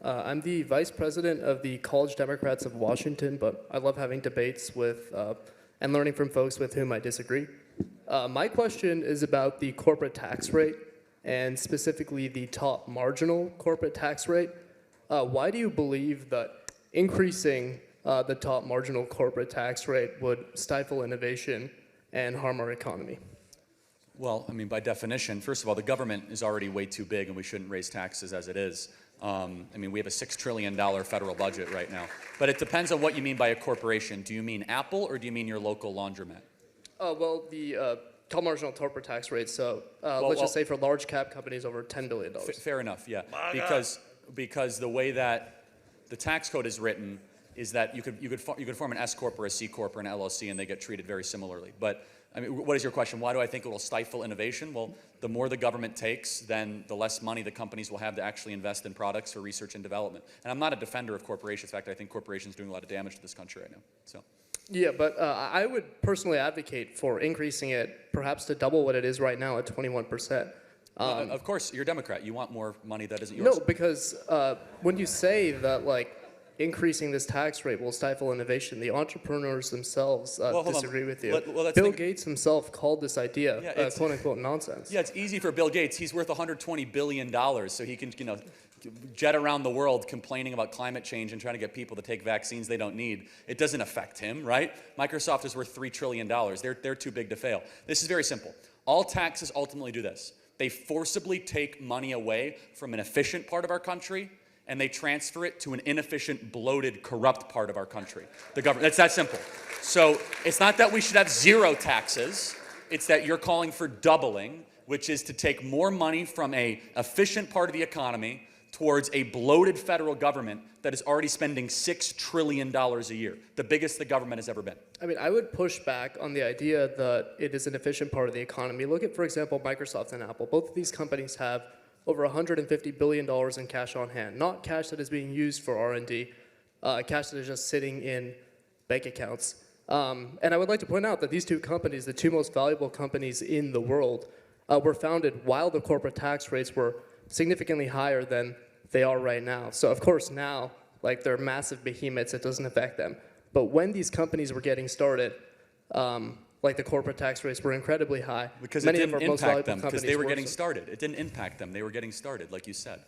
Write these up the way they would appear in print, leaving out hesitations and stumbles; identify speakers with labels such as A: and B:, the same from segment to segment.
A: I'm the vice president of the College Democrats of Washington, but I love having debates with and learning from folks with whom I disagree. My question is about the corporate tax rate, and specifically the top marginal corporate tax rate. Why do you believe that increasing the top marginal corporate tax rate would stifle innovation and harm our economy?
B: Well, I mean, by definition, first of all, the government is already way too big and we shouldn't raise taxes as it is. I mean, we have a $6 trillion federal budget right now. But it depends on what you mean by a corporation. Do you mean Apple or do you mean your local laundromat?
A: Well, the top marginal corporate tax rate, so let's just say for large cap companies over $10 billion.
B: Fair enough, yeah. Because the way that the tax code is written is that you could form an S corp or a C corp or an LLC and they get treated very similarly. But I mean, what is your question? Why do I think it will stifle innovation? Well, the more the government takes, then the less money the companies will have to actually invest in products for research and development. And I'm not a defender of corporations. In fact, I think corporations are doing a lot of damage to this country right now. So.
A: Yeah, but I would personally advocate for increasing it perhaps to double what it is right now at 21%.
B: Of course, you're a Democrat. You want more money that isn't yours.
A: No, because when you say that, like, increasing this tax rate will stifle innovation, the entrepreneurs themselves disagree with you. Bill Gates himself called this idea quote-unquote nonsense.
B: Yeah, it's easy for Bill Gates. He's worth $120 billion, so he can, jet around the world complaining about climate change and trying to get people to take vaccines they don't need. It doesn't affect him, right? Microsoft is worth $3 trillion. They're too big to fail. This is very simple. All taxes ultimately do this. They forcibly take money away from an efficient part of our country and they transfer it to an inefficient, bloated, corrupt part of our country. The government, it's that simple. So it's not that we should have zero taxes, it's that you're calling for doubling, which is to take more money from an efficient part of the economy towards a bloated federal government that is already spending $6 trillion a year, the biggest the government has ever been.
A: I mean, I would push back on the idea that it is an efficient part of the economy. Look at, for example, Microsoft and Apple. Both of these companies have over $150 billion in cash on hand, not cash that is being used for R&D, cash that is just sitting in bank accounts. And I would like to point out that these two companies, the two most valuable companies in the world, were founded while the corporate tax rates were significantly higher than they are right now. So of course now, like, they're massive behemoths, it doesn't affect them. But when these companies were getting started, like, the corporate tax rates were incredibly high.
B: Because it didn't impact them, because they were getting started. It didn't impact them, they were getting started, like you said.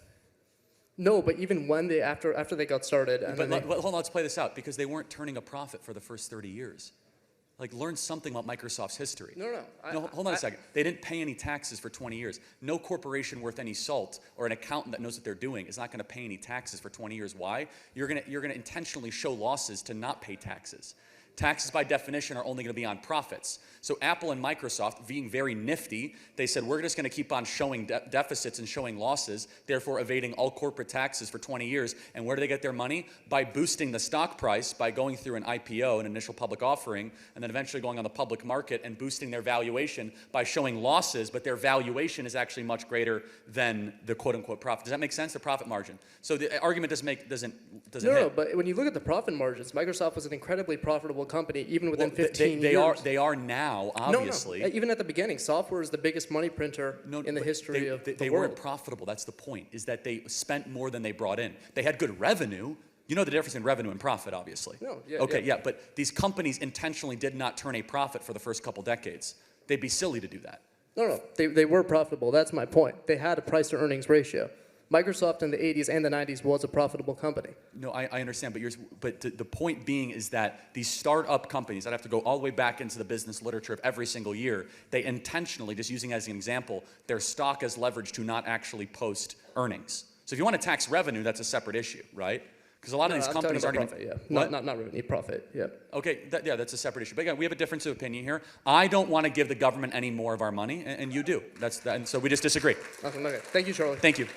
A: No, but even when they, after they got started. And
B: hold on, let's play this out, because they weren't turning a profit for the first 30 years. Like, learn something about Microsoft's history.
A: No,
B: hold on a second. They didn't pay any taxes for 20 years. No corporation worth any salt or an accountant that knows what they're doing is not going to pay any taxes for 20 years. Why? You're going to intentionally show losses to not pay taxes. Taxes, by definition, are only going to be on profits. So Apple and Microsoft, being very nifty, they said, we're just going to keep on showing deficits and showing losses, therefore evading all corporate taxes for 20 years. And where do they get their money? By boosting the stock price, by going through an IPO, an initial public offering, and then eventually going on the public market and boosting their valuation by showing losses, but their valuation is actually much greater than the quote-unquote profit. Does that make sense? The profit margin. So the argument doesn't hit.
A: No, but when you look at the profit margins, Microsoft was an incredibly profitable company even within 15 years.
B: They are now, obviously.
A: No. Even at the beginning, software is the biggest money printer in the history of the world.
B: They weren't profitable. That's the point, is that they spent more than they brought in. They had good revenue. You know the difference in revenue and profit, obviously.
A: No, yeah.
B: Okay, yeah, but these companies intentionally did not turn a profit for the first couple decades. They'd be silly to do that.
A: No, they were profitable. That's my point. They had a price-to-earnings ratio. Microsoft in the 80s and the 90s was a profitable company.
B: No, I understand, but the point being is that these startup companies, I'd have to go all the way back into the business literature of every single year, they intentionally, just using as an example, their stock as leverage to not actually post earnings. So if you want to tax revenue, that's a separate issue, right? Because a lot of these companies aren't
A: profit,
B: even...
A: Yeah. Not revenue, profit, yeah.
B: Okay, that's a separate issue. But again, we have a difference of opinion here. I don't want to give the government any more of our money, and you do. And so we just disagree.
A: Okay. Thank you, Charlie.
B: Thank you.